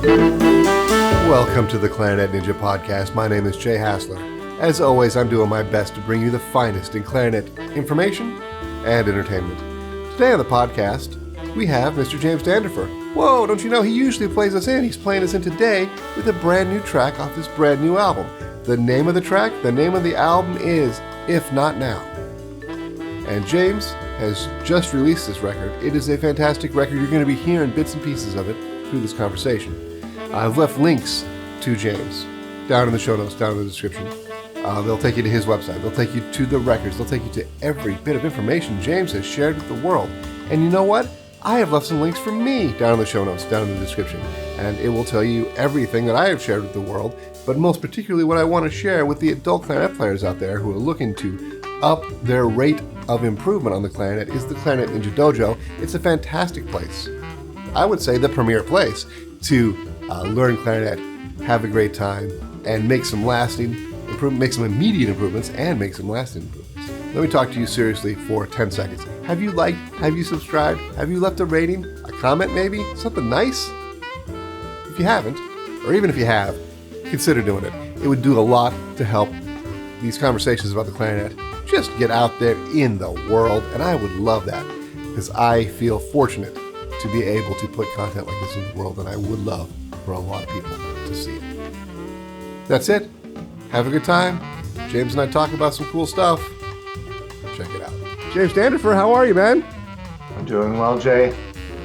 Welcome to the Clarinet Ninja Podcast. My name is Jay Hassler. As always, I'm doing my best to bring you the finest in clarinet information and entertainment. Today on the podcast, we have Mr. James Danderfer. Whoa, don't you know he usually plays us in? He's playing us in today with a brand new track off his brand new album. The name of the track, the name of the album is If Not Now. And James has just released this record. It is a fantastic record. You're going to be hearing bits and pieces of it through this conversation. I've left links to James down in the show notes, down in the description. They'll take you to his website. They'll take you to the records. They'll take you to every bit of information James has shared with the world. And you know what? I have left some links for me down in the show notes, down in the description. And it will tell you everything that I have shared with the world, but most particularly what I want to share with the adult clarinet players out there who are looking to up their rate of improvement on the clarinet is the Clarinet Ninja Dojo. It's a fantastic place. I would say the premier place to learn clarinet, have a great time, and make some lasting improvement, make some immediate improvements, and make some lasting improvements. Let me talk to you seriously for 10 seconds. Have you liked? Have you subscribed? Have you left a rating? A comment maybe? Something nice? If you haven't, or even if you have, consider doing it. It would do a lot to help these conversations about the clarinet just get out there in the world, and I would love that because I feel fortunate to be able to put content like this in the world, and I would love for a lot of people to see it. That's it. Have a good time. James and I talk about some cool stuff. Check it out. James Danderfer, how are you, man? I'm doing well, Jay.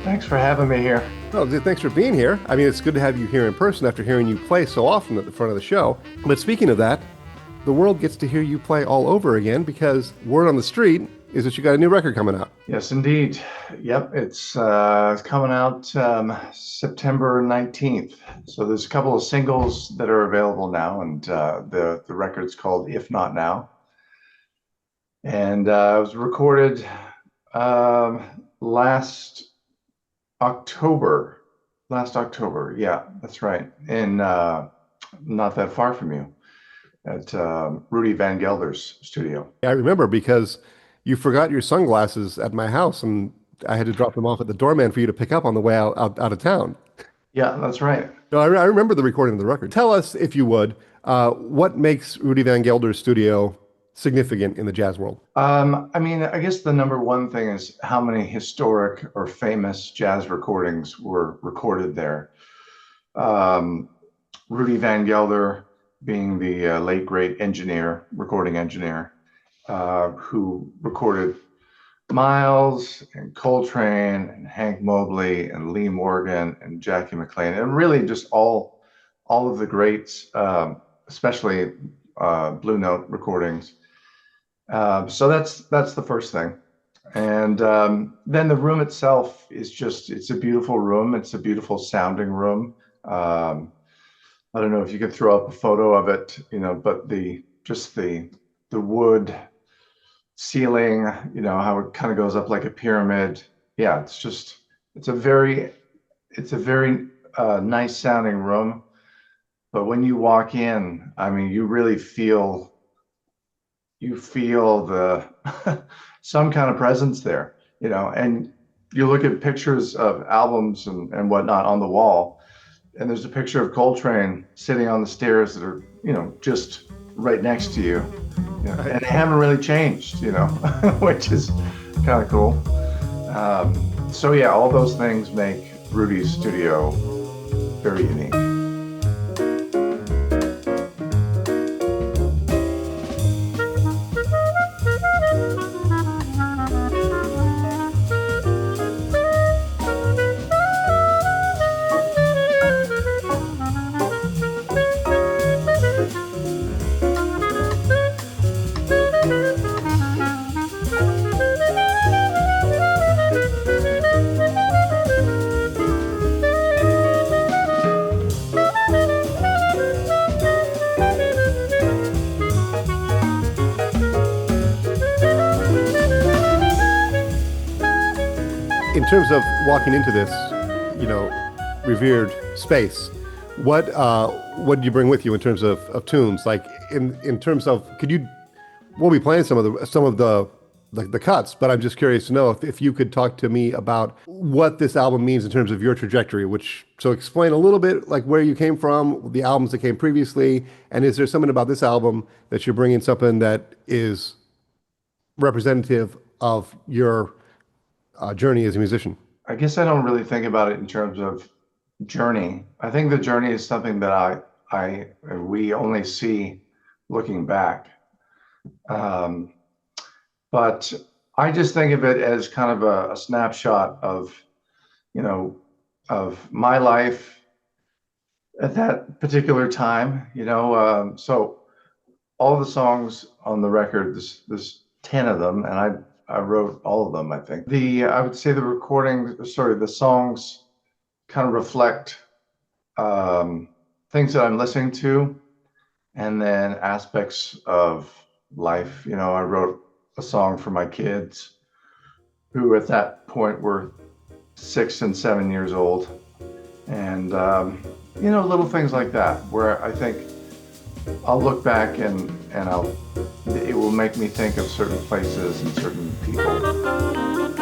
Thanks for having me here. Oh, thanks for being here. I mean, it's good to have you here in person after hearing you play so often at the front of the show. But speaking of that, the world gets to hear you play all over again because word on the street is that you got a new record coming out. Yes, indeed. Yep, it's coming out September 19th. So there's a couple of singles that are available now, and the record's called If Not Now. And it was recorded last October. Yeah, that's right. In not that far from you at Rudy Van Gelder's studio. I remember because you forgot your sunglasses at my house, and I had to drop them off at the doorman for you to pick up on the way out of town. Yeah, that's right. No, I remember the recording of the record. Tell us, if you would, what makes Rudy Van Gelder Studio significant in the jazz world? I mean, I guess the number one thing is how many historic or famous jazz recordings were recorded there. Rudy Van Gelder being the late, great recording engineer, who recorded Miles and Coltrane and Hank Mobley and Lee Morgan and Jackie McLean, and really just all of the greats, especially Blue Note recordings. So that's the first thing. And then the room itself is it's a beautiful room. It's a beautiful sounding room. I don't know if you could throw up a photo of it, but the wood ceiling, how it kind of goes up like a pyramid. Yeah, it's a very nice sounding room. But when you walk in, I mean, you really feel the some kind of presence there, and you look at pictures of albums and whatnot on the wall, and there's a picture of Coltrane sitting on the stairs that are, just right next to you, and they haven't really changed, which is kind of cool. So yeah, all those things make Rudy's studio very unique. In terms of walking into this, revered space, what did you bring with you in terms of tunes? Like in terms of, we'll be playing some of the the cuts, but I'm just curious to know if you could talk to me about what this album means in terms of your trajectory, so explain a little bit like where you came from, the albums that came previously, and is there something about this album that you're bringing something that is representative of your journey as a musician? I guess I don't really think about it in terms of journey. I think the journey is something that we only see looking back. But I just think of it as kind of a snapshot of, of my life at that particular time. So all the songs on the record, there's 10 of them, and I wrote all of them, I think. I would say the songs kind of reflect things that I'm listening to, and then aspects of life. I wrote a song for my kids, who at that point were 6 and 7 years old, and little things like that, where I think I'll look back and it will make me think of certain places and certain people.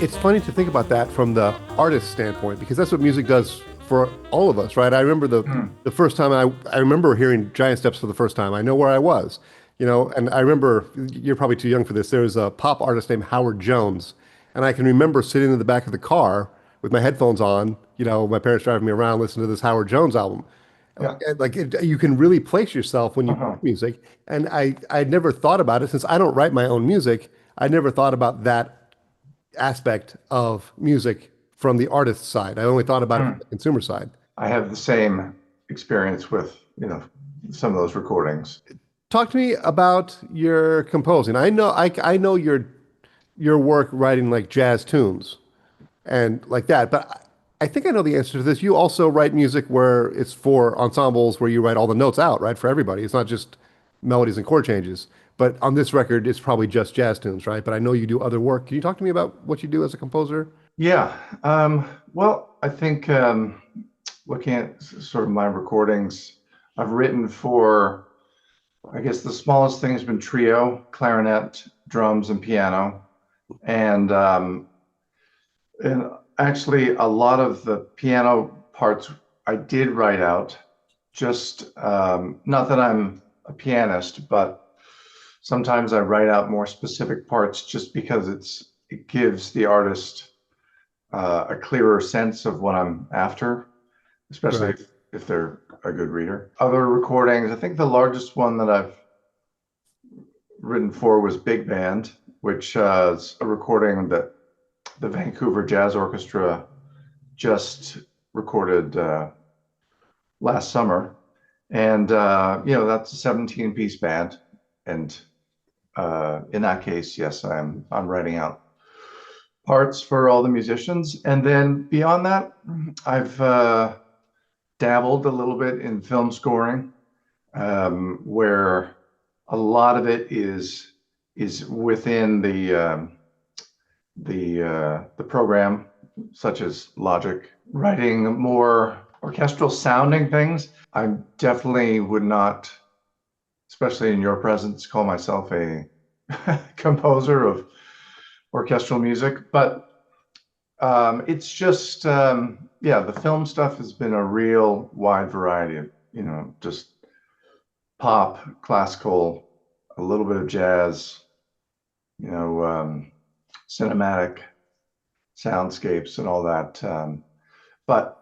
It's funny to think about that from the artist standpoint, because that's what music does for all of us, right? I remember the first time I remember hearing Giant Steps for the first time. I know where I was, and I remember, you're probably too young for this. There was a pop artist named Howard Jones, and I can remember sitting in the back of the car with my headphones on, my parents driving me around listening to this Howard Jones album. Yeah. You can really place yourself when you Uh-huh. make music. And I'd never thought about it since I don't write my own music. I never thought about that aspect of music from the artist side. I only thought about it from the consumer side. I have the same experience with, some of those recordings. Talk to me about your composing. I know your work writing like jazz tunes and like that, but I think I know the answer to this. You also write music where it's for ensembles, where you write all the notes out, right? For everybody. It's not just melodies and chord changes. But on this record, it's probably just jazz tunes, right? But I know you do other work. Can you talk to me about what you do as a composer? Yeah. Well, I think looking at sort of my recordings, I've written for, I guess the smallest thing has been trio, clarinet, drums, and piano. And actually, a lot of the piano parts I did write out. Just not that I'm a pianist, but sometimes I write out more specific parts just because it gives the artist a clearer sense of what I'm after, especially Right. if they're a good reader. Other recordings, I think the largest one that I've written for was Big Band, which is a recording that the Vancouver Jazz Orchestra just recorded last summer. And, that's a 17-piece band. And in that case, yes, I'm writing out parts for all the musicians. And then beyond that, I've dabbled a little bit in film scoring, where a lot of it is within the program, such as Logic. Writing more orchestral sounding things, I definitely would not, especially in your presence, call myself a composer of orchestral music. But it's just, yeah, the film stuff has been a real wide variety of, just pop, classical, a little bit of jazz, cinematic soundscapes and all that. But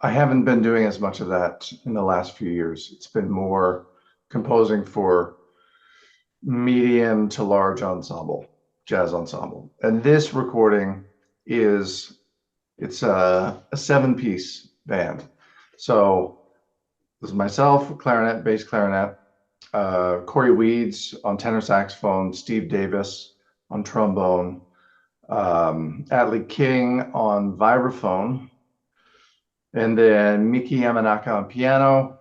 I haven't been doing as much of that in the last few years. It's been more composing for medium to large ensemble, jazz ensemble. And this recording it's a 7-piece band. So this is myself, clarinet, bass clarinet, Corey Weeds on tenor saxophone, Steve Davis on trombone, Atlee King on vibraphone, and then Miki Yamanaka on piano,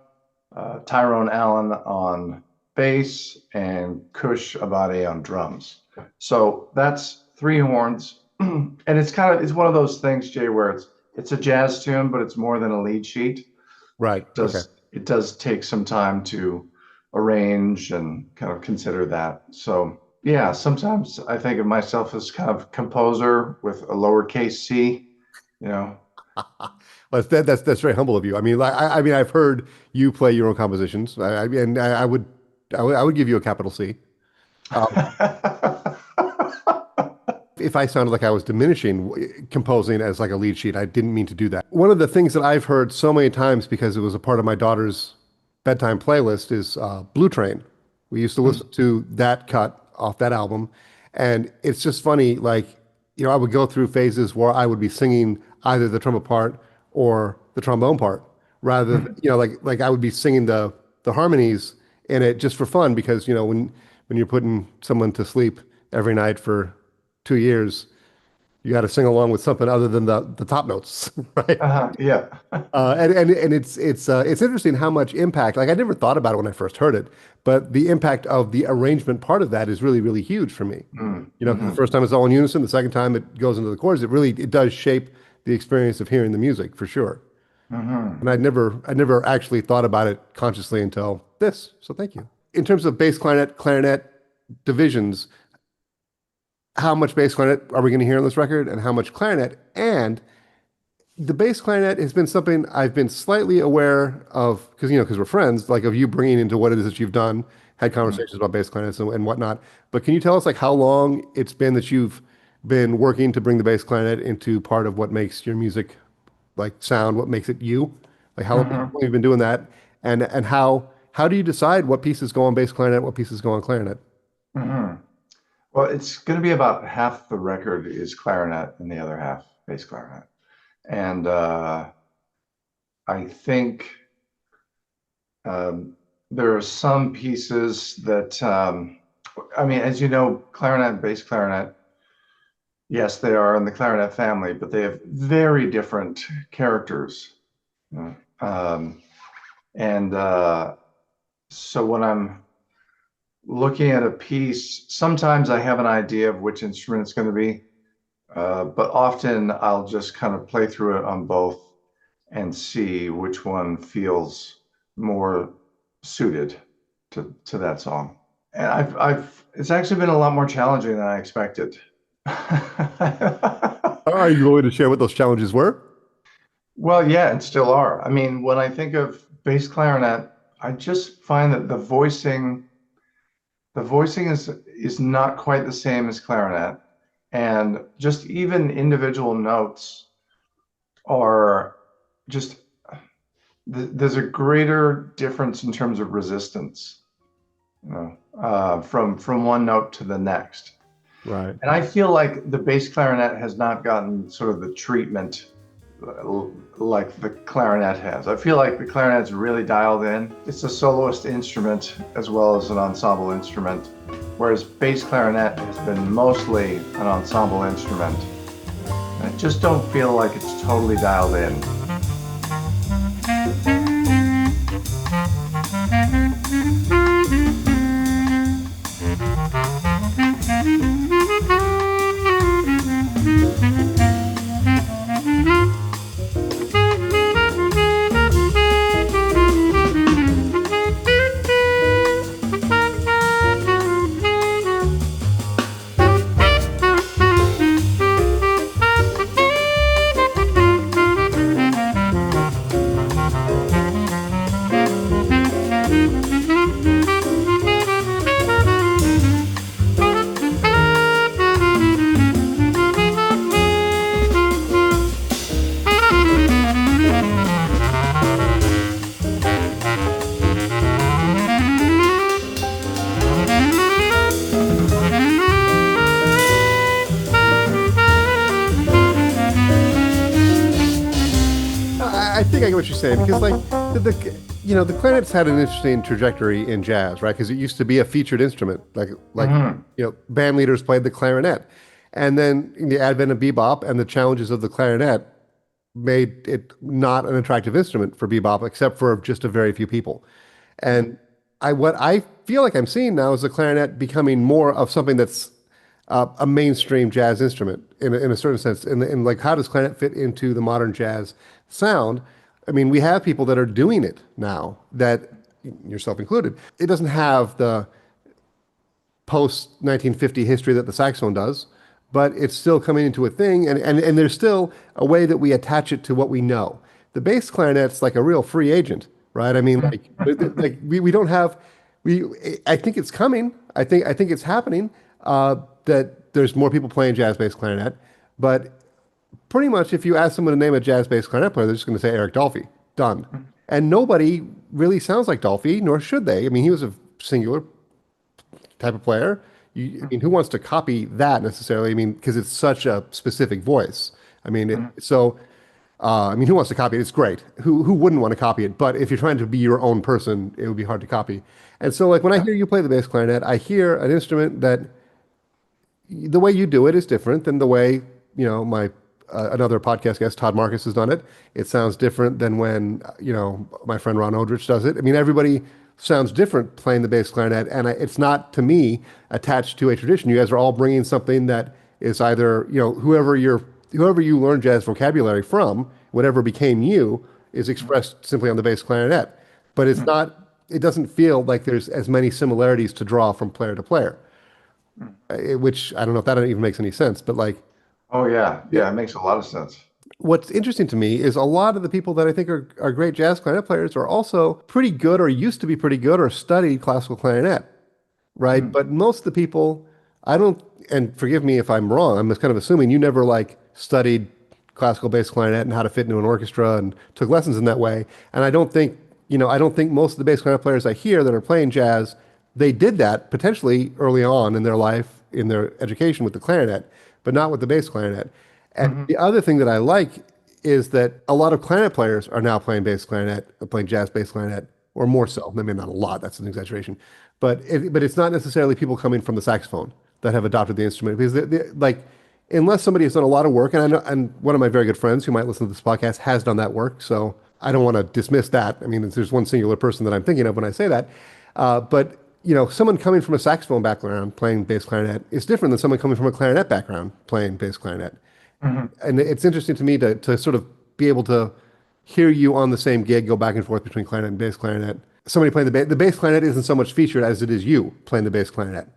Tyrone Allen on bass, and Kush Abadi on drums. So that's 3 horns. And it's one of those things, Jay, where it's a jazz tune, but it's more than a lead sheet. Right. It does take some time to arrange and kind of consider that. So yeah, sometimes I think of myself as kind of composer with a lowercase c, Well, that's very humble of you. I mean, I've heard you play your own compositions, and I would give you a capital C. If I sounded like I was diminishing composing as like a lead sheet, I didn't mean to do that. One of the things that I've heard so many times because it was a part of my daughter's bedtime playlist is Blue Train. We used to listen to that cut off that album, and it's just funny. Like, I would go through phases where I would be singing either the trumpet part or the trombone part, rather than, like I would be singing the harmonies in it just for fun because when you're putting someone to sleep every night for 2 years, you got to sing along with something other than the top notes, right? Yeah. And it's interesting how much impact. Like I never thought about it when I first heard it, but the impact of the arrangement part of that is really, really huge for me. The first time it's all in unison, the second time it goes into the chords. It does shape the experience of hearing the music for sure. And I'd never actually thought about it consciously until this. So thank you. In terms of bass clarinet divisions, how much bass clarinet are we going to hear on this record and how much clarinet? And the bass clarinet has been something I've been slightly aware of because we're friends, like of you bringing into what it is that you've done, had conversations about bass clarinets and whatnot. But can you tell us like how long it's been that you've been working to bring the bass clarinet into part of what makes your music like sound, what makes it you? Like how long have you been doing that? And how do you decide what pieces go on bass clarinet, what pieces go on clarinet? Well, it's going to be about half the record is clarinet and the other half bass clarinet. And I think there are some pieces that, as you know, clarinet and bass clarinet, yes, they are in the clarinet family, but they have very different characters. So when I'm looking at a piece, sometimes I have an idea of which instrument it's going to be, but often I'll just kind of play through it on both and see which one feels more suited to that song. And it's actually been a lot more challenging than I expected. Are you willing to share what those challenges were? Well, yeah, and still are. I mean, when I think of bass clarinet, I just find that the voicing is not quite the same as clarinet, and just even individual notes are just there's a greater difference in terms of resistance, from one note to the next. Right. And I feel like the bass clarinet has not gotten sort of the treatment like the clarinet has. I feel like the clarinet's really dialed in. It's a soloist instrument as well as an ensemble instrument, whereas bass clarinet has been mostly an ensemble instrument. And I just don't feel like it's totally dialed in. think I get what you're saying because like the clarinet's had an interesting trajectory in jazz, right? Because it used to be a featured instrument, like Hmm. band leaders played the clarinet, and then in the advent of bebop and the challenges of the clarinet made it not an attractive instrument for bebop, except for just a very few people. And what I feel like I'm seeing now is the clarinet becoming more of something that's a mainstream jazz instrument in a certain sense. In like, how does clarinet fit into the modern jazz sound? I mean, we have people that are doing it now, that yourself included. It doesn't have the post 1950 history that the saxophone does, but it's still coming into a thing, and there's still a way that we attach it to what we know. The bass clarinet's like a real free agent, right? I mean, like we don't have we. I think it's coming. I think it's happening. That there's more people playing jazz bass clarinet, but pretty much if you ask someone to name a jazz bass clarinet player, they're just going to say Eric Dolphy. Done. And nobody really sounds like Dolphy, nor should they. I mean, he was a singular type of player. I mean, who wants to copy that necessarily? I mean, because it's such a specific voice. I mean, I mean, who wants to copy it? It's great. Who wouldn't want to copy it? But if you're trying to be your own person, it would be hard to copy. And so, like when I hear you play the bass clarinet, I hear an instrument that the way you do it is different than the way my another podcast guest Todd Marcus has done it. It sounds different than when my friend Ron Odrich does it. I mean, everybody sounds different playing the bass clarinet, and it's not to me attached to a tradition. You guys are all bringing something that is either whoever you learn jazz vocabulary from, whatever became you, is expressed simply on the bass clarinet. But it's not. It doesn't feel like there's as many similarities to draw from player to player, which I don't know if that even makes any sense. But like, Oh yeah, yeah, yeah, it makes a lot of sense. what's interesting to me is a lot of the people that I think are great jazz clarinet players are also pretty good or used to be pretty good or studied classical clarinet, right? Mm. But most of the people, I don't, and forgive me if I'm wrong, I'm just kind of assuming you never like studied classical bass clarinet and how to fit into an orchestra and took lessons in that way. And I don't think most of the bass clarinet players I hear that are playing jazz, they did that potentially early on in their life, in their education with the clarinet, but not with the bass clarinet. And Mhm. the other thing that I like is that a lot of clarinet players are now playing bass clarinet, playing jazz bass clarinet, or more so. Maybe not a lot, that's an exaggeration. But it's not necessarily people coming from the saxophone that have adopted the instrument because like unless somebody has done a lot of work, and I know, and one of my very good friends who might listen to this podcast has done that work, so I don't want to dismiss that. I mean, there's one singular person that I'm thinking of when I say that, but someone coming from a saxophone background playing bass clarinet is different than someone coming from a clarinet background playing bass clarinet. Mhm. And it's interesting to me to sort of be able to hear you on the same gig go back and forth between clarinet and bass clarinet. Somebody playing the bass clarinet isn't so much featured as it is you playing the bass clarinet,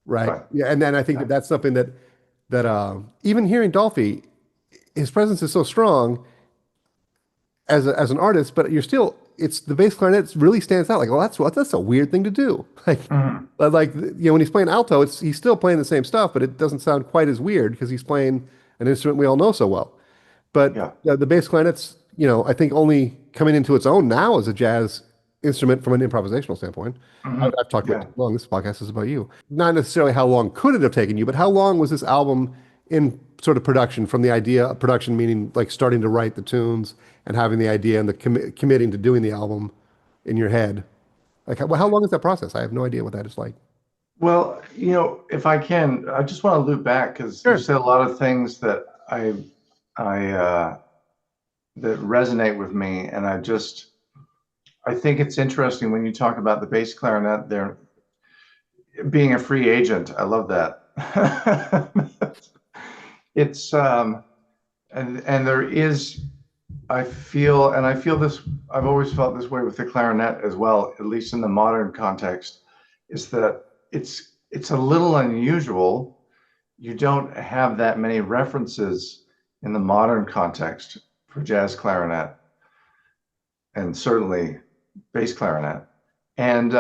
right? Right. Yeah, and then I think Yeah. that that's something that even hearing Dolphy, his presence is so strong as an artist, but you're still it's the bass clarinet really stands out. Like, well, that's a weird thing to do. Mhm. Like when he's playing alto, he's still playing the same stuff, but it doesn't sound quite as weird because he's playing an instrument we all know so well. But Yeah. the bass clarinet's, I think only coming into its own now as a jazz instrument from an improvisational standpoint. Mhm. I've talked way Yeah. too long. This podcast is about you. Not necessarily how long could it have taken you, but how long was this album in sort of production from the idea of production, meaning like starting to write the tunes and having the idea and the committing to doing the album in your head? Like, how long is that process? I have no idea what that is like. Well, if I can, I just want to loop back because you Sure. said a lot of things that I that resonate with me, and I think it's interesting when you talk about the bass clarinet there being a free agent. I love that. It's and there is I feel this I've always felt this way with the clarinet as well, at least in the modern context, is that it's a little unusual. You don't have that many references in the modern context for jazz clarinet and certainly bass clarinet. And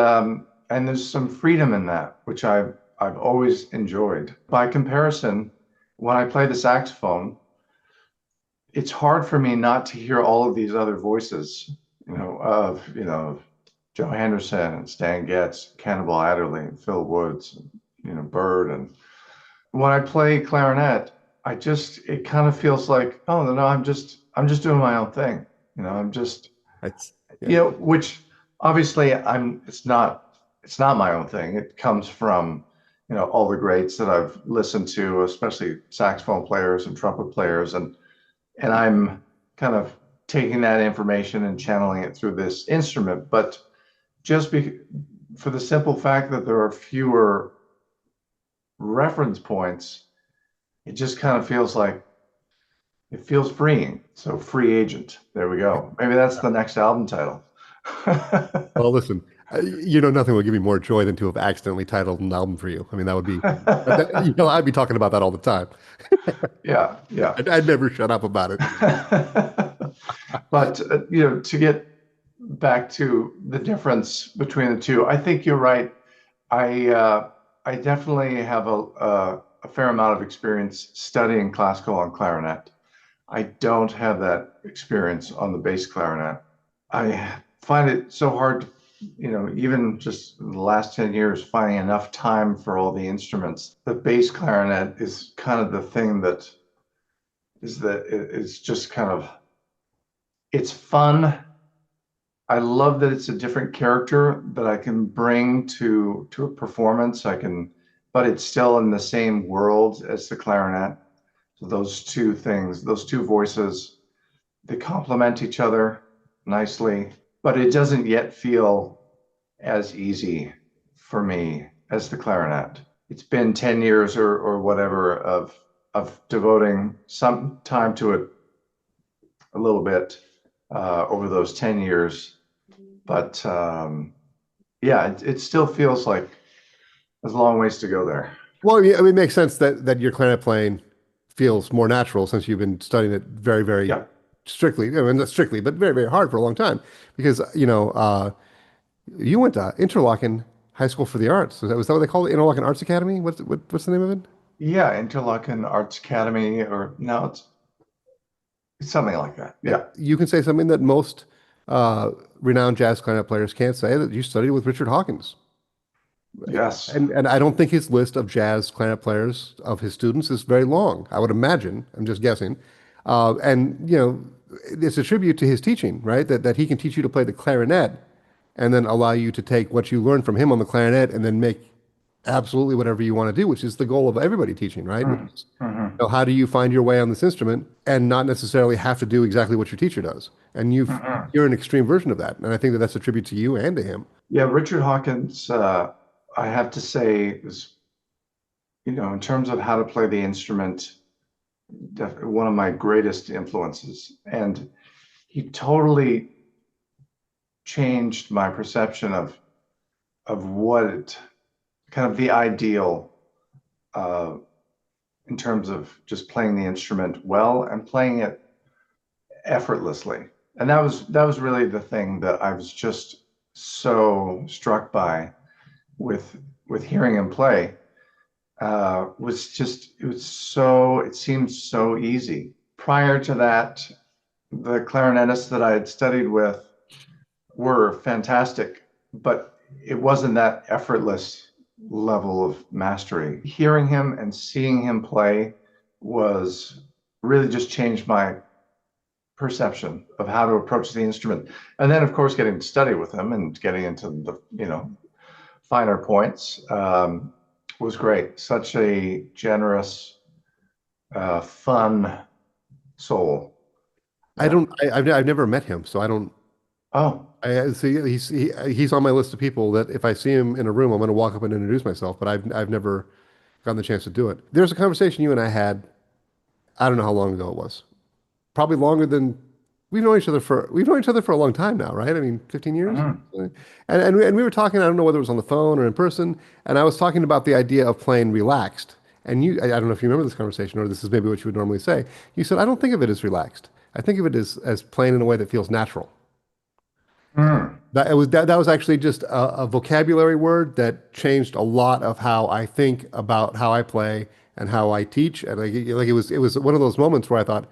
there's some freedom in that, which I've always enjoyed. By comparison, when I play the saxophone, it's hard for me not to hear all of these other voices, of Joe Henderson and Stan Getz, Cannibal Adderley, and Phil Woods, Bird. And when I play clarinet, it kind of feels like, oh no, I'm just doing my own thing. I'm just, It's yeah. which obviously it's not my own thing. It comes from, all the greats that I've listened to, especially saxophone players and trumpet players, and I'm kind of taking that information and channeling it through this instrument. But just for the simple fact that there are fewer reference points, it just kind of feels like it feels freeing. So free agent. There we go. Maybe that's the next album title. Well, listen, nothing would give me more joy than to have accidentally titled an album for you. I mean, that would be, I'd be talking about that all the time. Yeah, yeah. I'd never shut up about it. But to get back to the difference between the two, I think you're right. I definitely have a fair amount of experience studying classical on clarinet. I don't have that experience on the bass clarinet. I find it so hard, even just in the last 10 years, finding enough time for all the instruments. The bass clarinet is kind of the thing that it's just kind of, it's fun. I love that it's a different character that I can bring to a performance. But it's still in the same world as the clarinet. So those two things, those two voices, they complement each other nicely, but it doesn't yet feel as easy for me as the clarinet. It's been 10 years or whatever of devoting some time to it, a little bit, over those 10 years. But yeah, it still feels like there's a long ways to go there. Well, yeah, I mean, it makes sense that your clarinet playing feels more natural since you've been studying it very, very Yeah. strictly. I mean, not strictly, but very, very hard for a long time. Because, you went to Interlochen High School for the Arts. Was that what they call it? Interlochen Arts Academy? What's the name of it? Yeah, Interlochen Arts Academy, or no, it's something like that. Yeah. Yeah. You can say something that most renowned jazz clarinet players can't say, that you studied with Richard Hawkins. Yes. And I don't think his list of jazz clarinet players of his students is very long. I would imagine. I'm just guessing. And it's a tribute to his teaching, right? That he can teach you to play the clarinet and then allow you to take what you learned from him on the clarinet and then make absolutely whatever you want to do, which is the goal of everybody teaching, right? Which is, Mm-hmm. how do you find your way on this instrument and not necessarily have to do exactly what your teacher does? And Mm-hmm. you're an extreme version of that. And I think that that's a tribute to you and to him. Yeah, Richard Hawkins, I have to say, is, in terms of how to play the instrument, one of my greatest influences. And he totally changed my perception of kind of the ideal, uh, in terms of just playing the instrument well and playing it effortlessly. And that was really the thing that I was just so struck by with hearing him play. It seemed so easy. Prior to that, the clarinetists that I had studied with were fantastic, but it wasn't that effortless level of mastery. Hearing him and seeing him play was really just changed my perception of how to approach the instrument. And then, of course, getting to study with him and getting into the, finer points, was great. Such a generous, fun soul. I Yeah. don't, I've never met him, so I don't, Oh, I see he's on my list of people that if I see him in a room, I'm going to walk up and introduce myself, but I've never gotten the chance to do it. There's a conversation you and I had, I don't know how long ago it was. Probably longer than we've known each other for a long time now, right? I mean, 15 years. mhm. And we were talking, I don't know whether it was on the phone or in person, and I was talking about the idea of playing relaxed. And I don't know if you remember this conversation or this is maybe what you would normally say. You said, I don't think of it as relaxed. I think of it as playing in a way that feels natural. Mm. That was actually just a vocabulary word that changed a lot of how I think about how I play and how I teach. And it was one of those moments where I thought,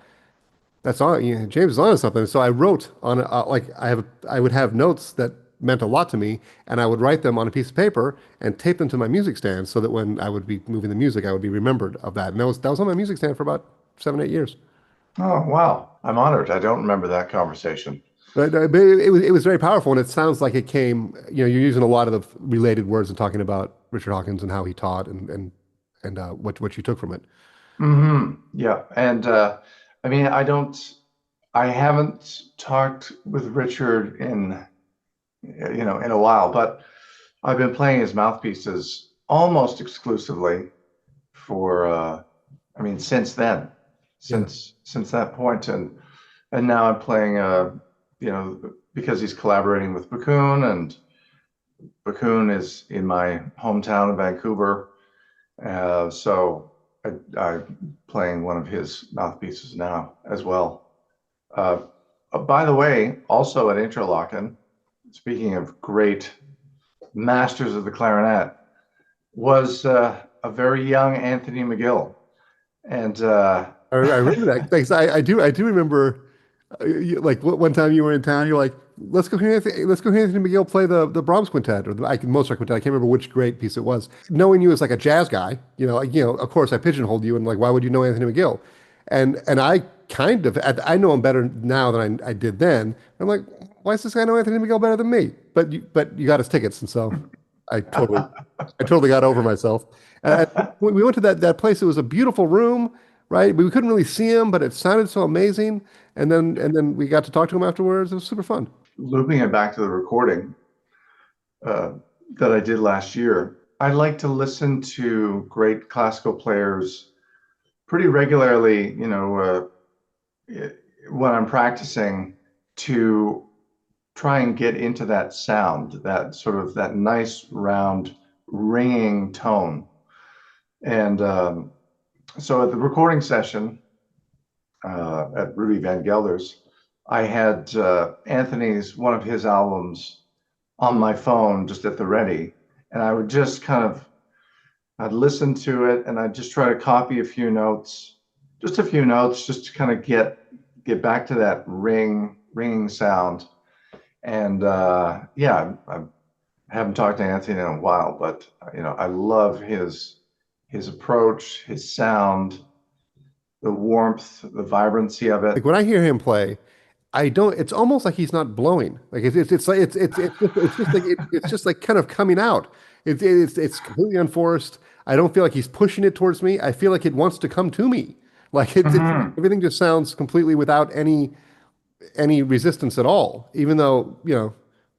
that's on, James is on something. So I wrote on I would have notes that meant a lot to me, and I would write them on a piece of paper and tape them to my music stand so that when I would be moving the music, I would be remembered of that. And that was on my music stand for about 7, 8 years. Oh, wow. I'm honored. I don't remember that conversation. But it was very powerful, and it sounds like it came. You're using a lot of the related words and talking about Richard Hawkins and how he taught and what you took from it. Yeah. And I mean, I haven't talked with Richard in a while, but I've been playing his mouthpieces almost exclusively for, I mean, since then, Yeah. since that point, and now I'm playing, because he's collaborating with Bakun, and Bakun is in my hometown of Vancouver, so I'm playing one of his mouthpieces now as well. Uh, by the way, also at Interlochen, speaking of great masters of the clarinet, was a very young Anthony McGill. And I remember that. Thanks. I do remember. Like one time you were in town, you're like, let's go hear Anthony McGill play the Brahms quintet or the Mozart quintet. I can't remember which great piece it was. Knowing you as like a jazz guy, of course I pigeonholed you and like, why would you know Anthony McGill? And I kind of I know him better now than I did then. I'm like, why does this guy know Anthony McGill better than me? But you got his tickets, and so I totally I totally got over myself. When we went to that place, it was a beautiful room, right? We couldn't really see him, but it sounded so amazing. And then we got to talk to him afterwards. It was super fun. looping it back to the recording uh, that I did last year, I like to listen to great classical players pretty regularly, when I'm practicing, to try and get into that sound, that sort of that nice round ringing tone. And so at the recording session at Rudy Van Gelder's, I had Anthony's one of his albums on my phone just at the ready, and I would just I'd listen to it, and I'd just try to copy just a few notes, just to kind of get back to that ringing sound. And yeah, I haven't talked to Anthony in a while, but I love his approach, his sound, the warmth, the vibrancy of it. Like when I hear him play, I don't. It's almost like he's not blowing. Like it's like it's just like kind of coming out. It's completely unforced. I don't feel like he's pushing it towards me. I feel like it wants to come to me. Like Mhm. everything just sounds completely without any resistance at all. Even though,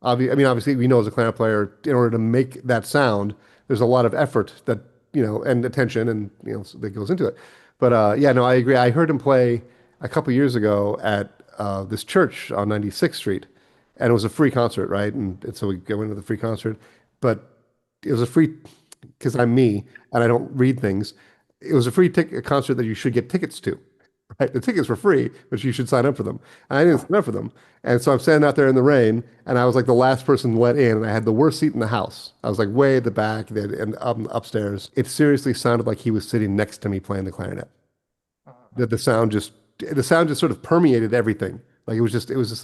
I mean, obviously, we know as a clarinet player, in order to make that sound, there's a lot of effort that, and attention and, that goes into it. But yeah, no, I agree. I heard him play a couple years ago at this church on 96th Street, and it was a free concert, right? And so we go into the free concert, but it was a free, because I'm me and I don't read things. It was a free ticket concert that you should get tickets to, right? The tickets were free, but you should sign up for them. And I didn't sign up for them. And so I'm standing out there in the rain, and I was like the last person let in, and I had the worst seat in the house. I was like way at the back and upstairs. It seriously sounded like he was sitting next to me playing the clarinet. That the sound just sort of permeated everything. Like it was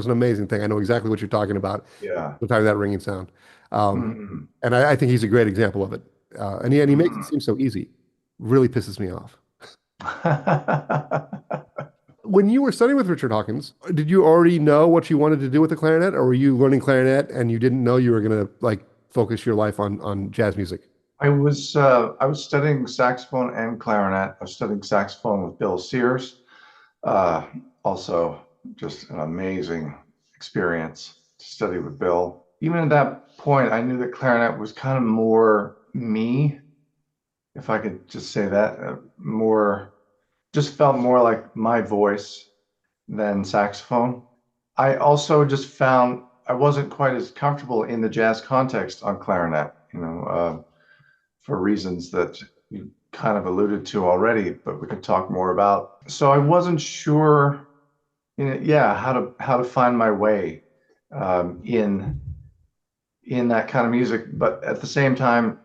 an amazing thing. I know exactly what you're talking about. Yeah. The time that ringing sound. Um, Mhm. and I think he's a great example of it. And he makes it Mhm. seem so easy. Really pisses me off. When you were studying with Richard Hawkins, did you already know what you wanted to do with the clarinet, or were you learning clarinet and you didn't know you were going to like focus your life on jazz music? I was studying saxophone and clarinet. I was studying saxophone with Bill Sears. Uh, Also, just an amazing experience to study with Bill. Even at that point, I knew that clarinet was kind of more me, if I could just say that. Just felt more like my voice than saxophone. I also just found I wasn't quite as comfortable in the jazz context on clarinet, for reasons that you kind of alluded to already, but we could talk more about. So I wasn't sure, yeah, how to find my way in that kind of music. But at the same time,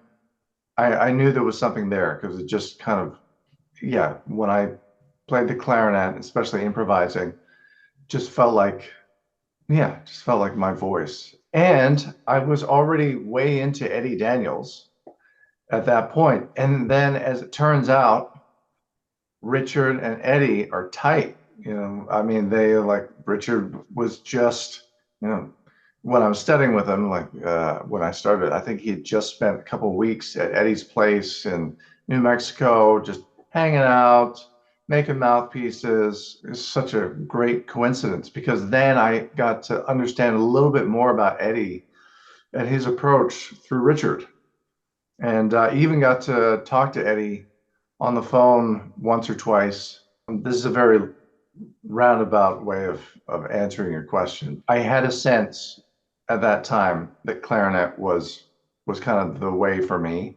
I knew there was something there because it just kind of, yeah, when I played the clarinet, especially improvising, just felt like, yeah, just felt like my voice. And I was already way into Eddie Daniels at that point. And then, as it turns out, Richard and Eddie are tight. I mean, they like Richard was just, you know, when I was studying with him, like when I started, I think he had just spent a couple of weeks at Eddie's place in New Mexico, just hanging out, making mouthpieces. It's such a great coincidence because then I got to understand a little bit more about Eddie and his approach through Richard. And I even got to talk to Eddie on the phone once or twice. This is a very roundabout way of answering your question. I had a sense at that time that clarinet was kind of the way for me,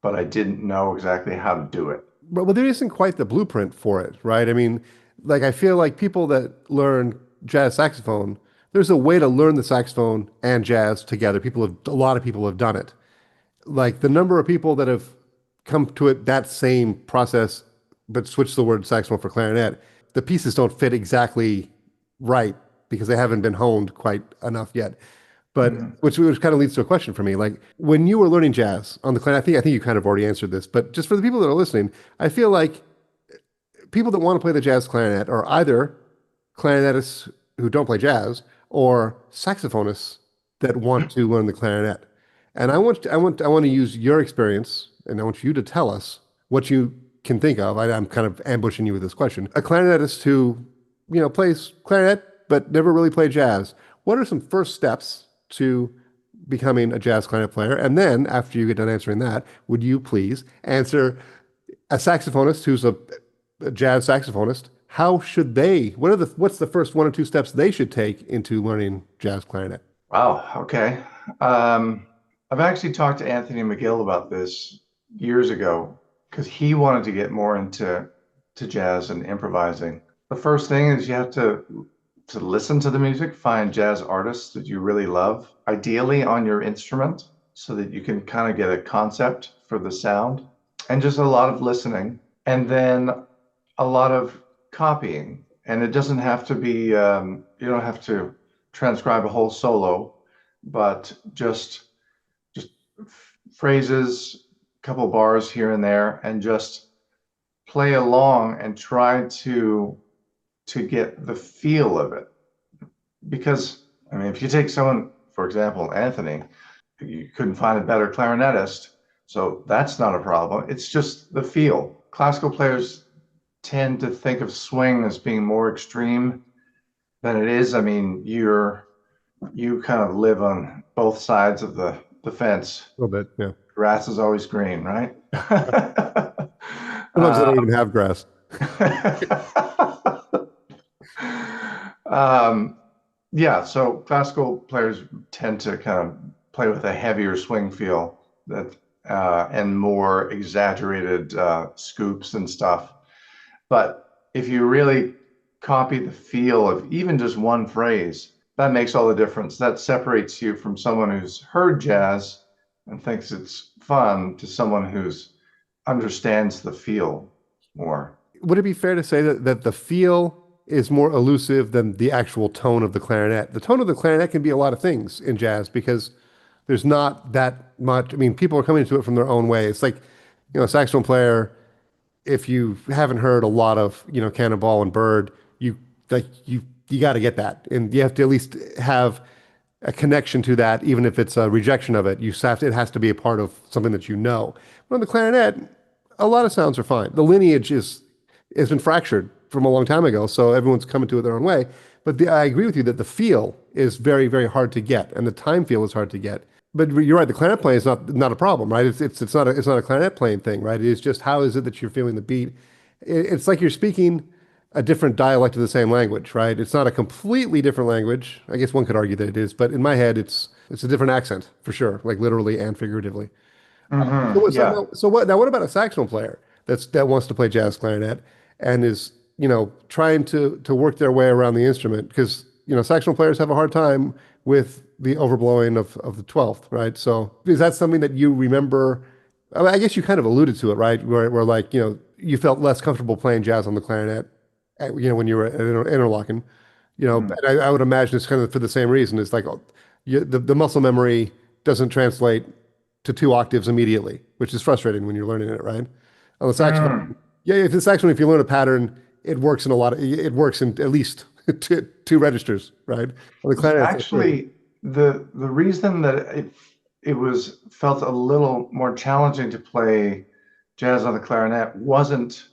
but I didn't know exactly how to do it. But well, there isn't quite the blueprint for it, right? I mean, like I feel like people that learn jazz saxophone, there's a way to learn the saxophone and jazz together. A lot of people have done it. Like the number of people that have come to it that same process, but switch the word saxophone for clarinet, the pieces don't fit exactly right because they haven't been honed quite enough yet. But Mhm. which kind of leads to a question for me. Like when you were learning jazz on the clarinet, I think you kind of already answered this, but just for the people that are listening, I feel like people that want to play the jazz clarinet are either clarinetists who don't play jazz or saxophonists that want to learn the clarinet. And I want to use your experience, and I want you to tell us what you can think of. I'm kind of ambushing you with this question. A clarinetist who, plays clarinet but never really played jazz. What are some first steps to becoming a jazz clarinet player? And then, after you get done answering that, would you please answer a saxophonist who's a jazz saxophonist? How should they? What's the first one or two steps they should take into learning jazz clarinet? Wow. Okay. Um, I've actually talked to Anthony McGill about this years ago because he wanted to get more into jazz and improvising. The first thing is you have to listen to the music, find jazz artists that you really love, ideally on your instrument, so that you can kind of get a concept for the sound, and just a lot of listening, and then a lot of copying. And it doesn't have to be, you don't have to transcribe a whole solo, but just phrases, a couple bars here and there, and just play along and try to get the feel of it. Because I mean, if you take someone, for example, Anthony, you couldn't find a better clarinetist, so that's not a problem. It's just the feel. Classical players tend to think of swing as being more extreme than it is. I mean, you kind of live on both sides of the fence. A little bit, yeah. Grass is always green, right? Sometimes they don't even have grass. um, yeah, so classical players tend to kind of play with a heavier swing feel that and more exaggerated scoops and stuff. But if you really copy the feel of even just one phrase, that makes all the difference. That separates you from someone who's heard jazz and thinks it's fun to someone who's understands the feel more. Would it be fair to say that the feel is more elusive than the actual tone of the clarinet? The tone of the clarinet can be a lot of things in jazz because there's not that much. I mean, people are coming into it from their own way. It's like, a saxophone player, if you haven't heard a lot of, Cannonball and Bird, you got to get that. And you have to at least have a connection to that, even if it's a rejection of it. It has to be a part of something that you know. But on the clarinet, a lot of sounds are fine. The lineage has been fractured from a long time ago, so everyone's coming to it their own way. But I agree with you that the feel is very, very hard to get, and the time feel is hard to get. But you're right, the clarinet playing is not a problem, right? It's not a clarinet playing thing, right? It's just how is it that you're feeling the beat? It's like you're speaking a different dialect of the same language, right? It's not a completely different language. I guess one could argue that it is, but in my head, it's a different accent for sure, like literally and figuratively. Yeah. What about a saxophone player that wants to play jazz clarinet and is, trying to work their way around the instrument? Because, saxophone players have a hard time with the overblowing of the 12th, right? So is that something that you remember? I mean, I guess you kind of alluded to it, right? Where like, you felt less comfortable playing jazz on the clarinet, when you were at Interlochen, Mm. and I would imagine it's kind of for the same reason. It's like the muscle memory doesn't translate to two octaves immediately, which is frustrating when you're learning it, right? On the saxophone, Mm. Yeah, if the saxophone, if you learn a pattern, it works in at least two registers, right? On the clarinet, it's three. Actually, the reason that it was felt a little more challenging to play jazz on the clarinet wasn't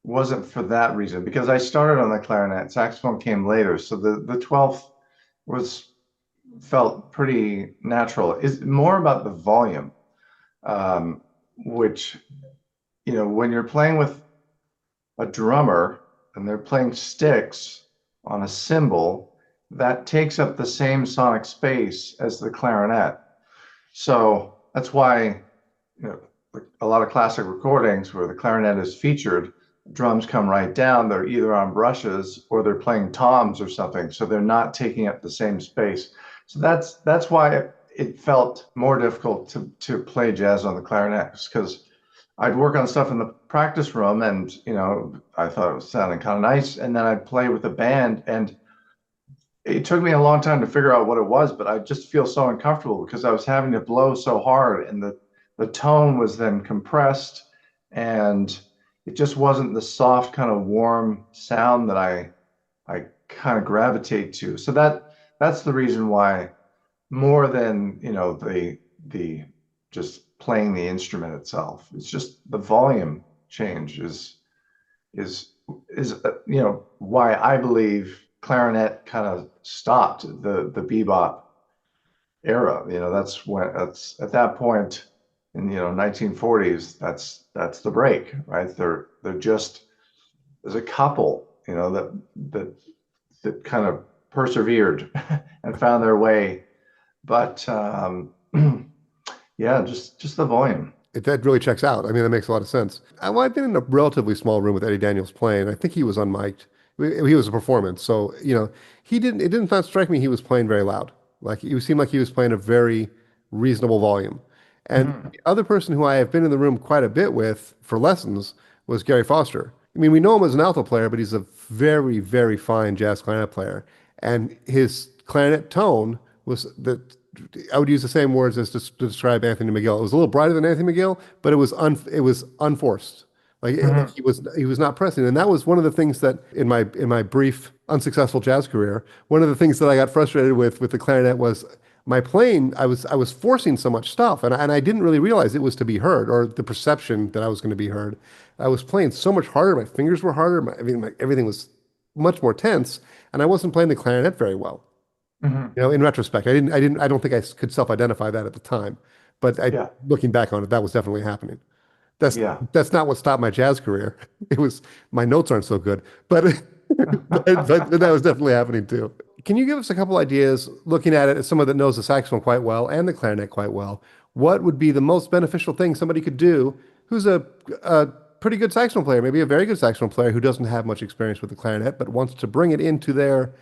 for that reason, because I started on the clarinet, saxophone came later, so the 12th was felt pretty natural. It's more about the volume, which, when you're playing with a drummer and they're playing sticks on a cymbal, that takes up the same sonic space as the clarinet. So that's why, a lot of classic recordings where the clarinet is featured, drums come right down. They're either on brushes or they're playing toms or something. So they're not taking up the same space. So that's why it felt more difficult to play jazz on the clarinet, because I'd work on stuff in the practice room and, I thought it was sounding kind of nice. And then I'd play with a band, and it took me a long time to figure out what it was, but I just feel so uncomfortable because I was having to blow so hard, and the tone was then compressed, and it just wasn't the soft kind of warm sound that I kind of gravitate to. So that's the reason why, more than, the just playing the instrument itself. It's just the volume change is why I believe clarinet kind of stopped the bebop era. That's at that point in 1940s. That's the break, right? They're just, there's a couple, that kind of persevered and found their way, but yeah, just the volume. That really checks out. I mean, that makes a lot of sense. Well, I've been in a relatively small room with Eddie Daniels playing. I think he was unmiked. He was a performance, so he didn't. It didn't not strike me he was playing very loud. Like it seemed like he was playing a very reasonable volume. And Mhm. the other person who I have been in the room quite a bit with for lessons was Gary Foster. I mean, we know him as an alto player, but he's a very, very fine jazz clarinet player. And his clarinet tone was that I would use the same words as to describe Anthony McGill. It was a little brighter than Anthony McGill, but it was unforced. Like Mhm. he was not pressing, and that was one of the things that in my brief unsuccessful jazz career, one of the things that I got frustrated with the clarinet was my playing. I was forcing so much stuff, and I didn't really realize it was to be heard, or the perception that I was going to be heard. I was playing so much harder. My fingers were harder. Everything was much more tense, and I wasn't playing the clarinet very well. Mhm. In retrospect, I don't think I could self-identify that at the time, but Yeah. looking back on it, that was definitely happening. That's Yeah. that's not what stopped my jazz career. It was my notes aren't so good, but but that was definitely happening too. Can you give us a couple ideas, looking at it as someone that knows the saxophone quite well and the clarinet quite well? What would be the most beneficial thing somebody could do who's a pretty good saxophone player, maybe a very good saxophone player who doesn't have much experience with the clarinet, but wants to bring it into their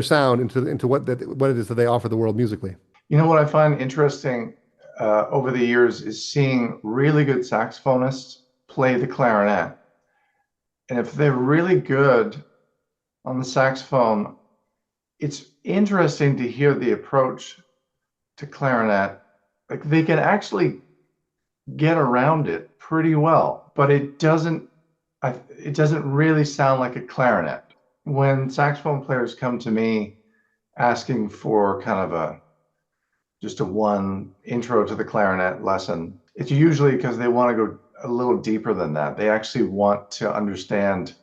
sound, into what it is that they offer the world musically? What I find interesting over the years is seeing really good saxophonists play the clarinet. And if they're really good on the saxophone, it's interesting to hear the approach to clarinet. Like they can actually get around it pretty well, but it doesn't really sound like a clarinet. When saxophone players come to me asking for kind of just a one intro to the clarinet lesson, it's usually because they want to go a little deeper than that. They actually want to understand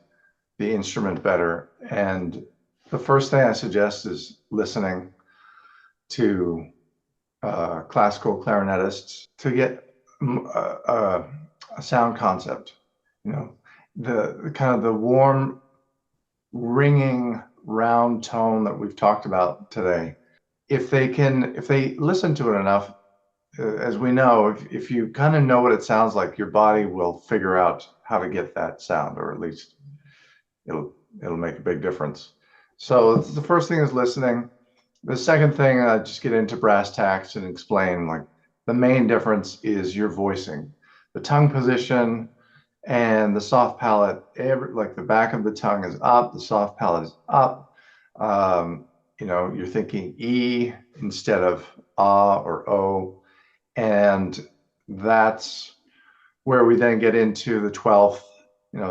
the instrument better. And the first thing I suggest is listening to classical clarinetists to get a sound concept. You know, the kind of the warm, ringing, round tone that we've talked about today. If they listen to it enough, as we know, if you kind of know what it sounds like, your body will figure out how to get that sound, or at least it'll make a big difference. So the first thing is listening. The second thing, I just get into brass tacks and explain, like, the main difference is your voicing, the tongue position and the soft palate. Like the back of the tongue is up, the soft palate is up. You're thinking E instead of ah or O, and that's where we then get into the 12th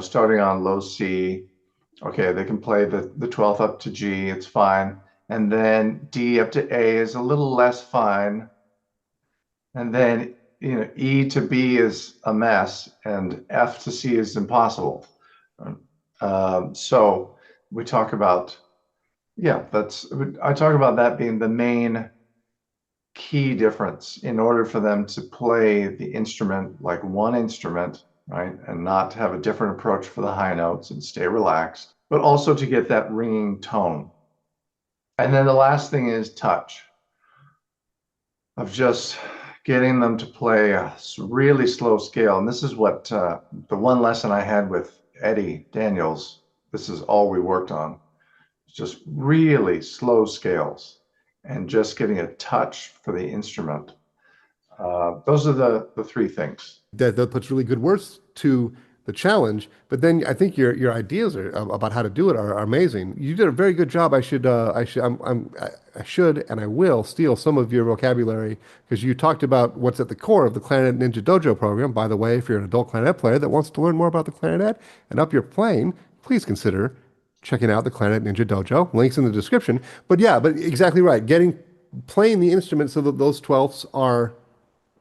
starting on low C. Okay, they can play the 12th up to G, it's fine. And then D up to A is a little less fine. And then, E to B is a mess, and F to C is impossible. So we talk about, yeah, I talk about that being the main key difference in order for them to play the instrument like one instrument, right? And not have a different approach for the high notes and stay relaxed, but also to get that ringing tone. And then the last thing is touch, of just getting them to play a really slow scale. And this is what the one lesson I had with Eddie Daniels, this is all we worked on. Just really slow scales and just getting a touch for the instrument. Those are the three things. That puts really good words to the challenge. But then I think your ideas about how to do it are amazing. You did a very good job. I should and I will steal some of your vocabulary because you talked about what's at the core of the Clarinet Ninja Dojo program. By the way, if you're an adult clarinet player that wants to learn more about the clarinet and up your playing, please consider checking out the Clarinet Ninja Dojo. Links in the description. But yeah, but exactly right. Playing the instrument so that those 12ths are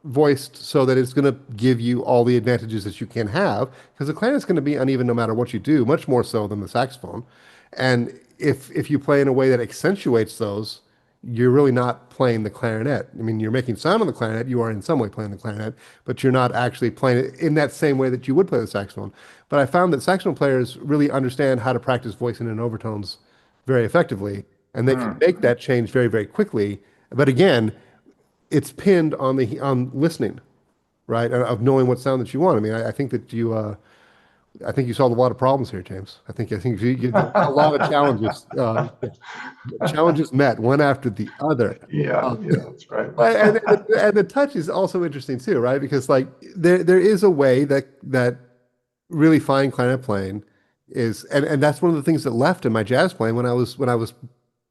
voiced so that it's going to give you all the advantages that you can have because the clarinet's going to be uneven no matter what you do, much more so than the saxophone. And if you play in a way that accentuates those, you're really not playing the clarinet. I mean, you're making sound on the clarinet, you are in some way playing the clarinet, but you're not actually playing it in that same way that you would play the saxophone. But I found that saxophone players really understand how to practice voicing and overtones very effectively, and they can make that change very, very quickly. But again, it's pinned on listening, right? Of knowing what sound that you want. I mean, I think that I think you solved a lot of problems here, James. I think you a lot of challenges, challenges met one after the other. Yeah, that's right. And the touch is also interesting too, right? Because like there is a way that really fine clarinet playing is, and that's one of the things that left in my jazz playing when I was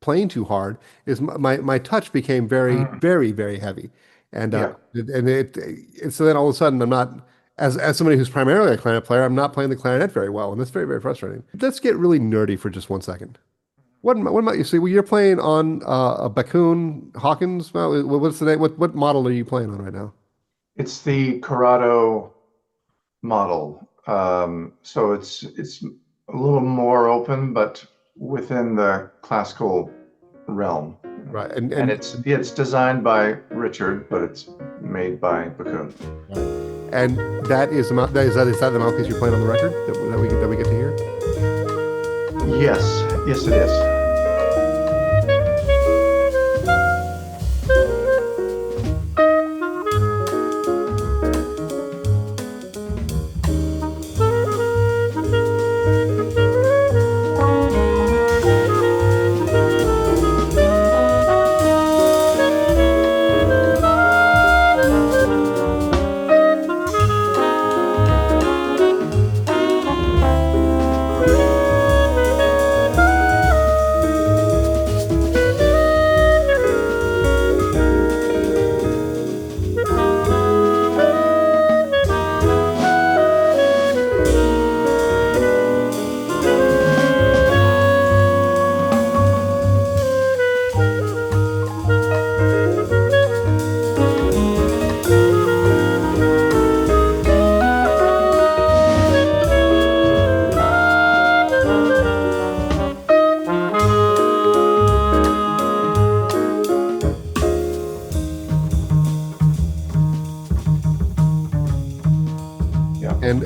playing too hard is my touch became very, very, very heavy. And Yeah. so then all of a sudden I'm not as somebody who's primarily a clarinet player, I'm not playing the clarinet very well, and that's very, very frustrating. Let's get really nerdy for just one second. What might you see? Well, you're playing on a Bakun Hawkins. What's the name? What model are you playing on right now? It's the Corrado model. So it's a little more open, but within the classical realm. Right, And it's designed by Richard, but it's made by Bakun. and that is is that the mouthpiece you're playing on the record that we get to hear? Yes, it is.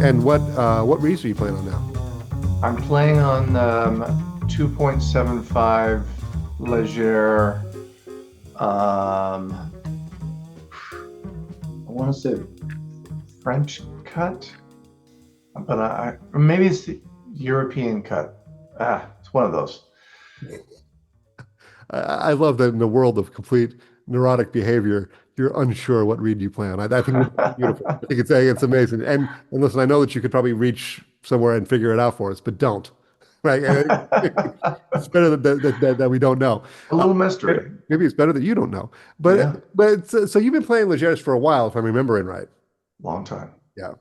And what reeds are you playing on now? I'm playing on 2.75 Legère. I want to say French cut, but maybe it's the European cut. It's one of those. I love that in the world of complete neurotic behavior, you're unsure what reed you play on. I think it's beautiful. I think it's amazing. And listen, I know that you could probably reach somewhere and figure it out for us, but don't. Right? It's better that we don't know. A little mystery. Maybe it's better that you don't know. But so you've been playing Legères for a while, if I'm remembering right. Long time. Yeah.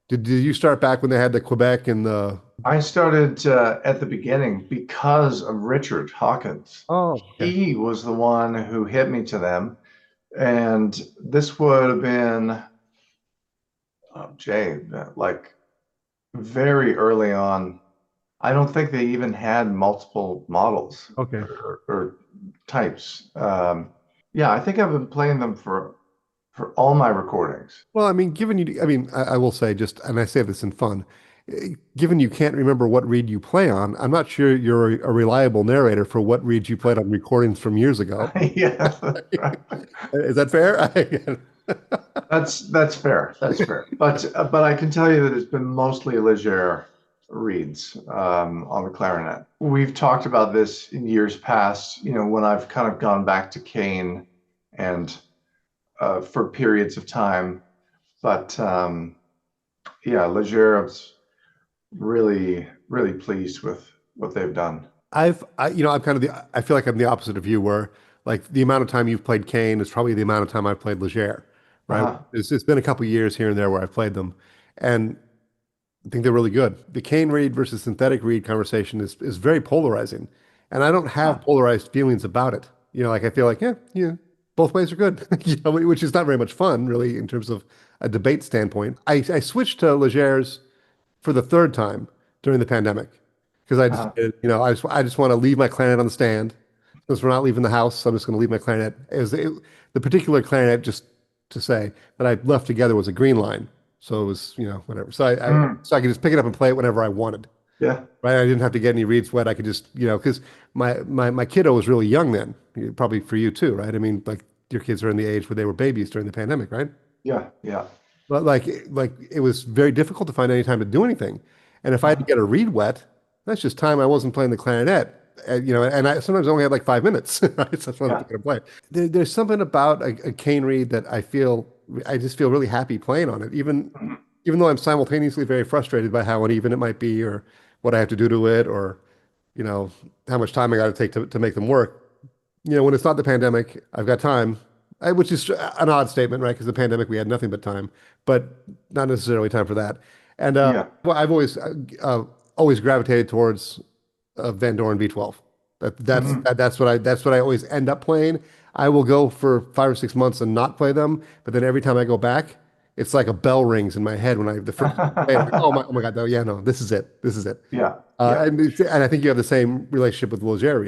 Did you start back when they had the Quebec and the? I started at the beginning because of Richard Hawkins. Oh, okay. He was the one who hit me to them. And this would have been, oh, Jay, like very early on. I don't think they even had multiple models Okay. or types. Yeah, I think I've been playing them for all my recordings. Well, I mean, I will say just, and I say this in fun, given you can't remember what reed you play on, I'm not sure you're a reliable narrator for what reeds you played on recordings from years ago. Yeah, right. Is that fair? That's fair. That's fair. But I can tell you that it's been mostly Legère reeds on the clarinet. We've talked about this in years past. When I've kind of gone back to Kane and for periods of time. But yeah, Legere's really pleased with what they've done. I feel like I'm the opposite of you, where like the amount of time you've played Kane is probably the amount of time I've played Legere, right? Uh-huh. It's been a couple years here and there where I've played them, and I think they're really good. The Kane reed versus synthetic reed conversation is very polarizing, and I don't have Huh. polarized feelings about it. Like I feel like yeah, both ways are good, which is not very much fun really in terms of a debate standpoint. I switched to Legere's for the third time during the pandemic because I Uh-huh. decided, I just want to leave my clarinet on the stand. Since we're not leaving the house, so I'm just going to leave my clarinet. The particular clarinet, just to say, that I left together was a green line. So it was, whatever. Mm. So I could just pick it up and play it whenever I wanted. Yeah. Right. I didn't have to get any reeds wet. I could just, because my kiddo was really young then, probably for you too, right? I mean, like your kids are in the age where they were babies during the pandemic, right? Yeah. Yeah. But like it was very difficult to find any time to do anything. And if I had to Uh-huh. get a reed wet, that's just time I wasn't playing the clarinet. And I sometimes only had like 5 minutes, right? So that's what I'm Yeah. going to play. There's something about a cane reed that I just feel really happy playing on it, Mhm. even though I'm simultaneously very frustrated by how uneven it might be, or what I have to do to it, or you know how much time I got to take to make them work. When it's not the pandemic, I've got time, which is an odd statement, right? Because the pandemic, we had nothing but time, but not necessarily time for that. And Yeah. well, I've always gravitated towards Van Doren V12. Mhm. That's what I always end up playing. I will go for 5 or 6 months and not play them, but then every time I go back, it's like a bell rings in my head when I the first time I play it. I'm like, oh my God, no, yeah, no, this is it. This is it. Yeah. Yeah. And I think you have the same relationship with Legere.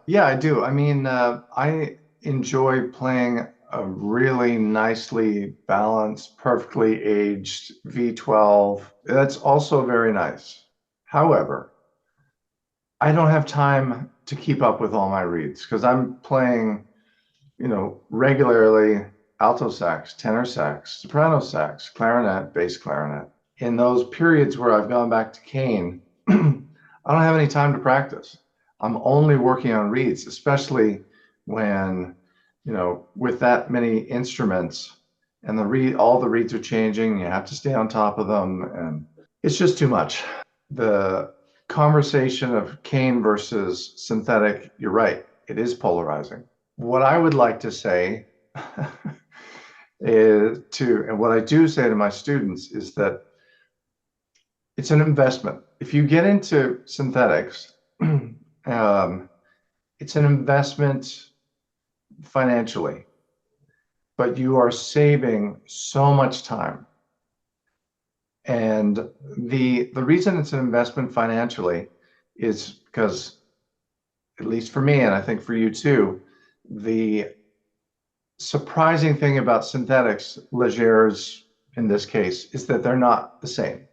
Yeah, I do. I mean, I enjoy playing a really nicely balanced, perfectly aged V12. That's also very nice. However, I don't have time to keep up with all my reeds because I'm playing, regularly alto sax, tenor sax, soprano sax, clarinet, bass clarinet. In those periods where I've gone back to Kane, I don't have any time to practice. I'm only working on reeds, especially when, with that many instruments and all the reeds are changing, you have to stay on top of them, and it's just too much. The conversation of Kane versus synthetic, you're right, it is polarizing. What I would like to say and what I do say to my students is that it's an investment. If you get into synthetics, it's an investment financially, but you are saving so much time. And the reason it's an investment financially is because, at least for me, and I think for you too, the surprising thing about synthetics, Legères in this case, is that they're not the same.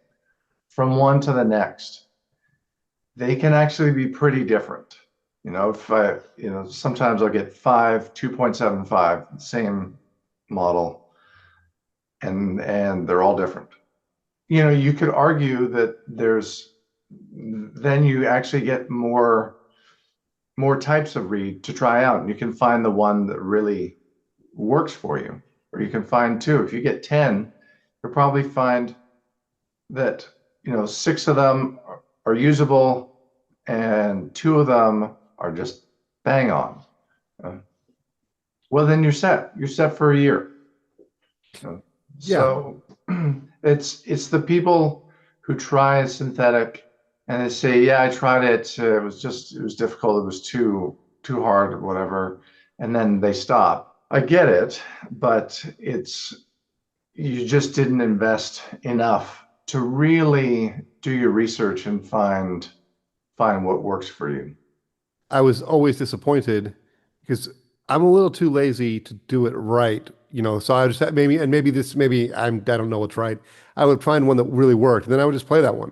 From one to the next, they can actually be pretty different. If sometimes I'll get five 2.75, same model, and they're all different. You could argue that then you actually get more types of reed to try out, and you can find the one that really works for you, or you can find two. If you get 10, you'll probably find that six of them are usable and two of them are just bang on. Uh, well, then you're set for a year. Yeah. So It's the people who try a synthetic and they say, yeah, I tried it. It was difficult. It was too hard or whatever. And then they stop. I get it, but you just didn't invest enough to really do your research and find what works for you. I was always disappointed because I'm a little too lazy to do it right, So I just maybe I don't know what's right. I would find one that really worked, and then I would just play that one.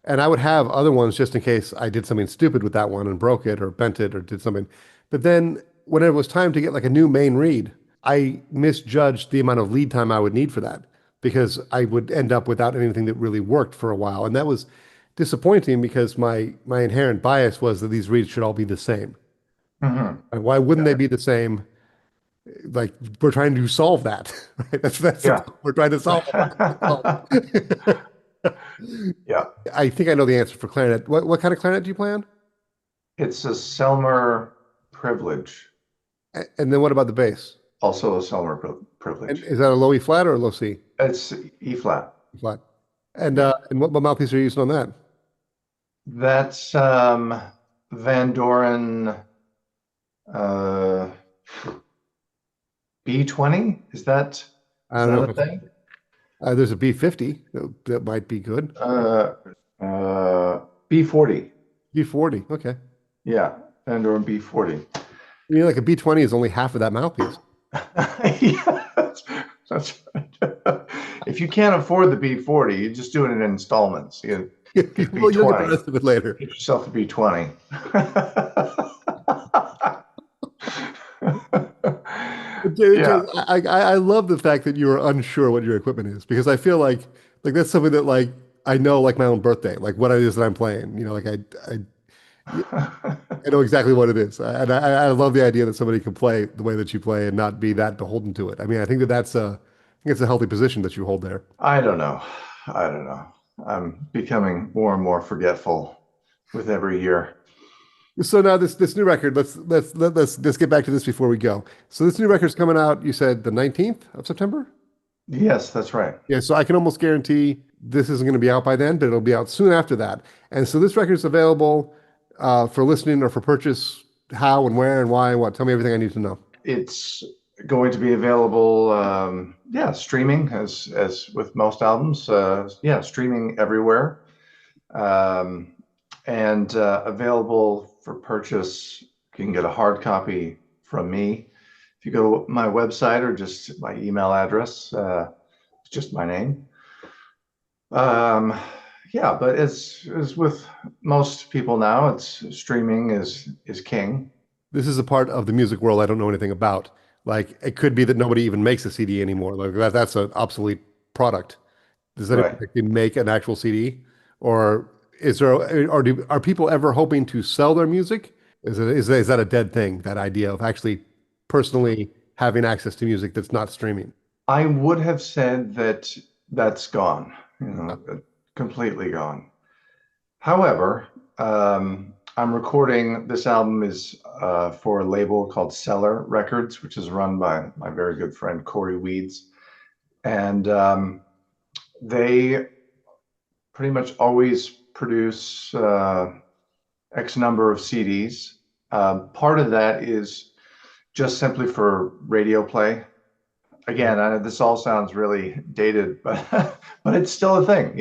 And I would have other ones just in case I did something stupid with that one and broke it or bent it or did something. But then when it was time to get like a new main read, I misjudged the amount of lead time I would need for that because I would end up without anything that really worked for a while. And that was disappointing because my inherent bias was that these reads should all be the same. Hmm. And why wouldn't they be the same? Like we're trying to solve that, right? That's the Yeah. problem. We're trying to solve it. Yeah. I think I know the answer for clarinet. What kind of clarinet do you play on? It's a Selmer Privilege, And then what about the bass? also a Selmer And Privilege. is that a low E flat or a low C It's E flat. flat? And Yeah. what mouthpiece are you using on that? That's Van Doren uh, B20. I Is don't know that if a it's, thing? there's a B50 that might be good. Uh, B40. B40, okay. Yeah, Van Doren B40. You mean like a B20 is only half of that mouthpiece. Yeah, that's right. If you can't afford the B40, you just do it in installments. You get Well, you'll get the B20. rest of it later. Get yourself a B20. Yeah. I love the fact that you are unsure what your equipment is because I feel like that's something that like I know like my own birthday, like what it is that I'm playing. I know exactly what it is, and I love the idea that somebody can play the way that you play and not be that beholden to it. I mean, I think that I think it's a healthy position that you hold there. I don't know. I don't know. I'm becoming more and more forgetful with every year. So now this new record, let's get back to this before we go. So this new record's coming out. You said the 19th of September? Yes, that's right. Yeah. So I can almost guarantee this isn't going to be out by then, but it'll be out soon after that. And so this record's available for listening or for purchase. How and where and why and what? Tell me everything I need to know. It's going to be available, yeah, streaming as with most albums. Yeah, streaming everywhere, um, and available for purchase. You can get a hard copy from me if you go to my website or just my email address. It's just my name. Um, yeah, but as with most people now, it's streaming is king. This is a part of the music world I don't know anything about. Like it could be that nobody even makes a CD anymore. Like that's an obsolete product. Does anyone Right. actually make an actual CD? Or are people ever hoping to sell their music? Is that a dead thing, that idea of actually personally having access to music that's not streaming? I would have said that that's gone, Uh, completely gone. However, I'm recording this album is for a label called Cellar Records, which is run by my very good friend Corey Weeds, and they pretty much always produce X number of CDs. Part of that is just simply for radio play. Again, this all sounds really dated, but but it's still a thing,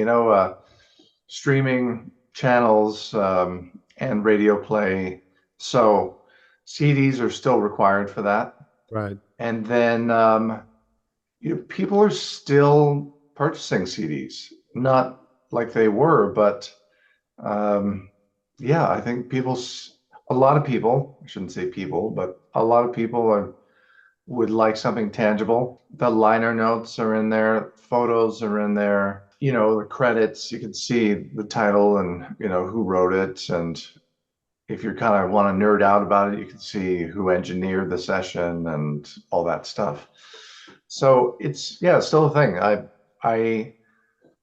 streaming channels and radio play. So CDs are still required for that. right. And then people are still purchasing CDs, not like they were, but um, yeah, I think a lot of people, I shouldn't say people, but a lot of people would like something tangible. The liner notes are in there, photos are in there, the credits, you can see the title and, who wrote it. And if you kind of want to nerd out about it, you can see who engineered the session and all that stuff. So yeah, it's still a thing. I,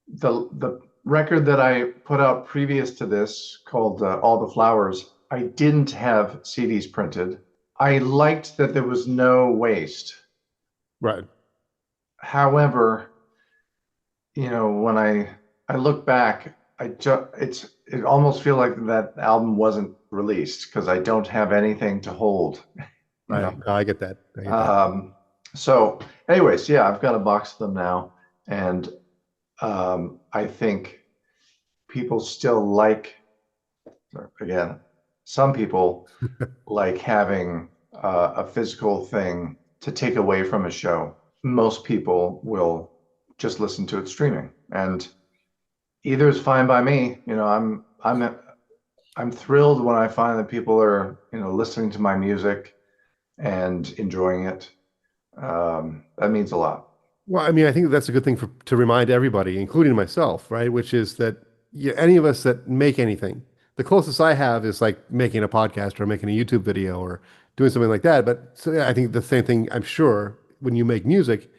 the record that I put out previous to this called All the Flowers, I didn't have CDs printed. I liked that there was no waste. Right. However, when I look back, it almost feel like that album wasn't released because I don't have anything to hold, you Right. know. No, I get that. I get that. So anyways, yeah, I've got a box of them now, and I think people still like, again, some people like having a physical thing to take away from a show. Most people will just listen to it streaming, and either is fine by me. I'm thrilled when I find that people are, listening to my music and enjoying it. That means a lot. Well, I mean, I think that's a good thing to remind everybody, including myself, right? Which is that any of us that make anything, the closest I have is like making a podcast or making a YouTube video or doing something like that. But so, yeah, I think the same thing, I'm sure, when you make music,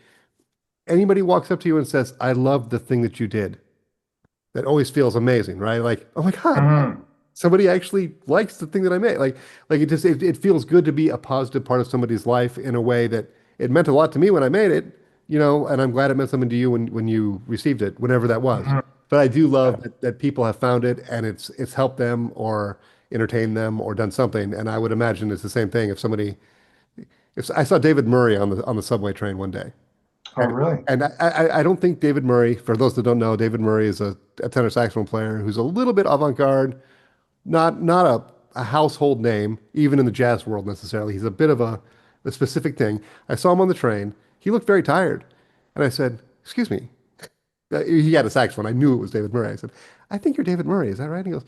anybody walks up to you and says, I love the thing that you did. That always feels amazing, right? Like, oh my God, Mhm. somebody actually likes the thing that I made. Like it feels good to be a positive part of somebody's life in a way that it meant a lot to me when I made it, and I'm glad it meant something to you when you received it, whenever that was. Mhm. But I do love Yeah. that people have found it and it's helped them or entertained them or done something. And I would imagine it's the same thing if I saw David Murray on the subway train one day. Oh, really? And I don't think David Murray, for those that don't know, David Murray is a tenor saxophone player who's a little bit avant-garde, not a household name, even in the jazz world necessarily. He's a bit of a specific thing. I saw him on the train. He looked very tired. And I said, excuse me. He had a saxophone. I knew it was David Murray. I said, I think you're David Murray. Is that right? And he goes,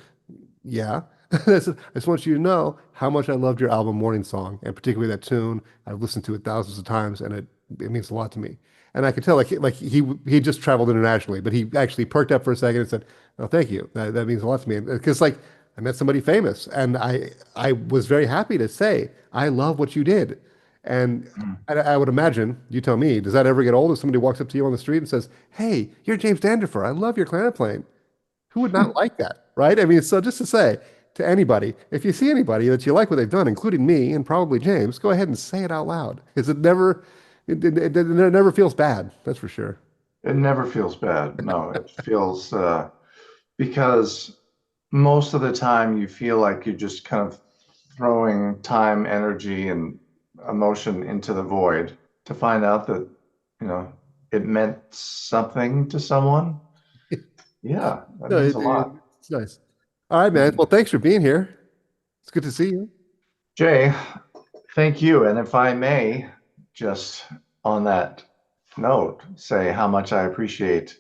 yeah. I said, I just want you to know how much I loved your album Morning Song, and particularly that tune. I've listened to it thousands of times, and it means a lot to me. And I could tell, like he just traveled internationally, but he actually perked up for a second and said, "Oh, thank you. That means a lot to me." Because like I met somebody famous, and I was very happy to say, "I love what you did." And Mhm. I would imagine, you tell me, does that ever get old if somebody walks up to you on the street and says, "Hey, you're James Danderfer. I love your clarinet playing." Who would not like that, right? I mean, so just to say to anybody, if you see anybody that you like what they've done, including me and probably James, go ahead and say it out loud because it never feels bad. That's for sure. It never feels bad. No, it feels because most of the time you feel like you're just kind of throwing time, energy, and emotion into the void to find out that, you know, it meant something to someone. Yeah, that No, means a lot. it's nice. All right, man. Mhm. Well, thanks for being here. It's good to see you. Jay, thank you. And if I may, just on that note, say how much I appreciate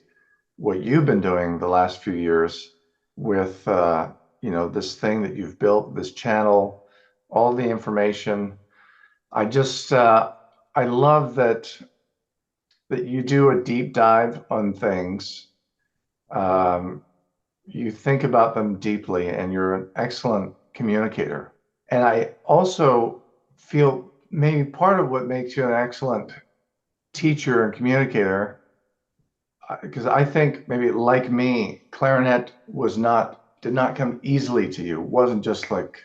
what you've been doing the last few years with this thing that you've built, this channel, all the information. I love that you do a deep dive on things. Um, you think about them deeply, and you're an excellent communicator. And I also feel maybe part of what makes you an excellent teacher and communicator, because I think maybe like me, clarinet did not come easily to you. It wasn't just like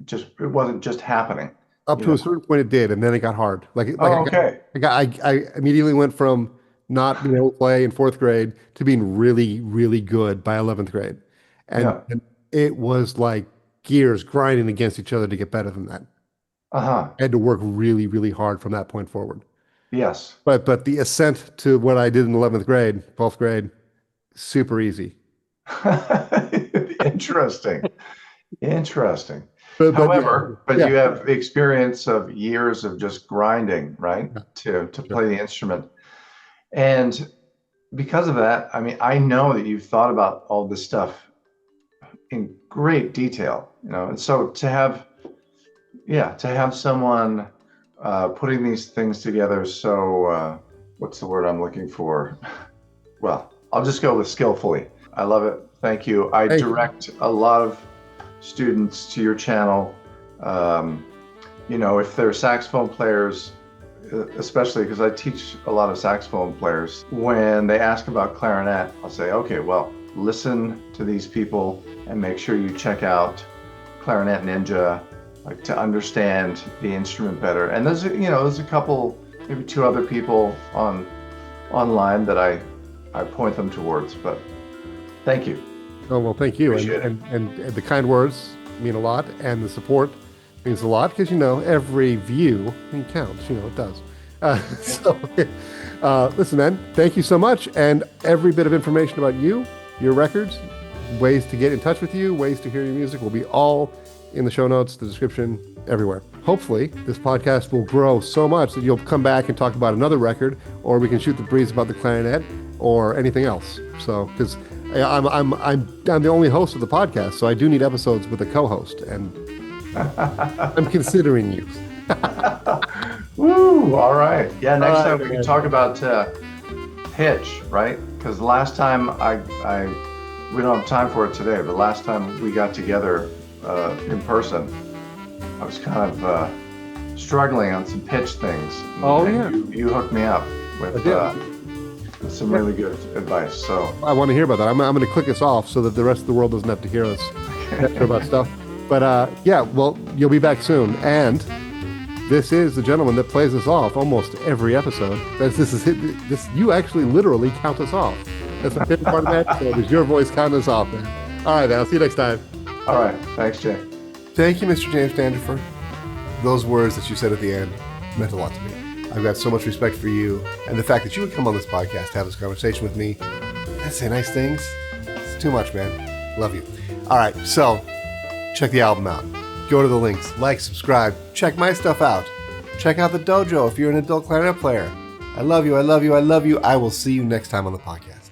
it wasn't just happening, Up you to know. a certain point, it did, and then it got hard. Oh, okay. I immediately went from not being able to play in fourth grade to being really, really good by 11th grade, Yeah. and it was like gears grinding against each other to get better than that. Uh-huh. I had to work really, really hard from that point forward. Yes. But the ascent to what I did in 11th grade, 12th grade, super easy. Interesting. Interesting. But yeah, But yeah, you have the experience of years of just grinding, right? yeah, To sure. play the instrument. And because of that, I mean, I know that you've thought about all this stuff in great detail, and so to have someone putting these things together, so what's the word I'm looking for? Well, I'll just go with skillfully. I love it. Thank you. I Thank you. direct a lot of students to your channel. Um, if they're saxophone players, especially because I teach a lot of saxophone players, when they ask about clarinet, I'll say, okay, well, listen to these people and make sure you check out Clarinet Ninja, like to understand the instrument better. And there's a couple, maybe two other people online that I I point them towards. But thank you. Oh, well, thank you. Appreciate it. And the kind words mean a lot, and the support means a lot, because, every view counts. It does. Listen, man, thank you so much. And every bit of information about you, your records, ways to get in touch with you, ways to hear your music will be all in the show notes, the description, everywhere. Hopefully, this podcast will grow so much that you'll come back and talk about another record, or we can shoot the breeze about the clarinet or anything else. So, because I'm the only host of the podcast, so I do need episodes with a co-host, and I'm considering you. Woo! All right. Yeah. Next time we man. can talk about pitch, right? Because last time we don't have time for it today, but last time we got together in person, I was kind of struggling on some pitch things. You hooked me up with some really good advice. So I want to hear about that. I'm going to click us off so that the rest of the world doesn't have to hear us about stuff. But well, you'll be back soon. And this is the gentleman that plays us off almost every episode. This you actually literally count us off. That's my favorite part of the episode, is your voice counting us off, man. All right, man, I'll see you next time. all right. Thanks, Jay. Thank you, Mr. James Danderfer. Those words that you said at the end meant a lot to me. I've got so much respect for you, and the fact that you would come on this podcast to have this conversation with me and say nice things, it's too much, man. Love you. All right, so check the album out. Go to the links, like, subscribe, check my stuff out. Check out the dojo if you're an adult clarinet player. I love you, I love you, I love you. I will see you next time on the podcast.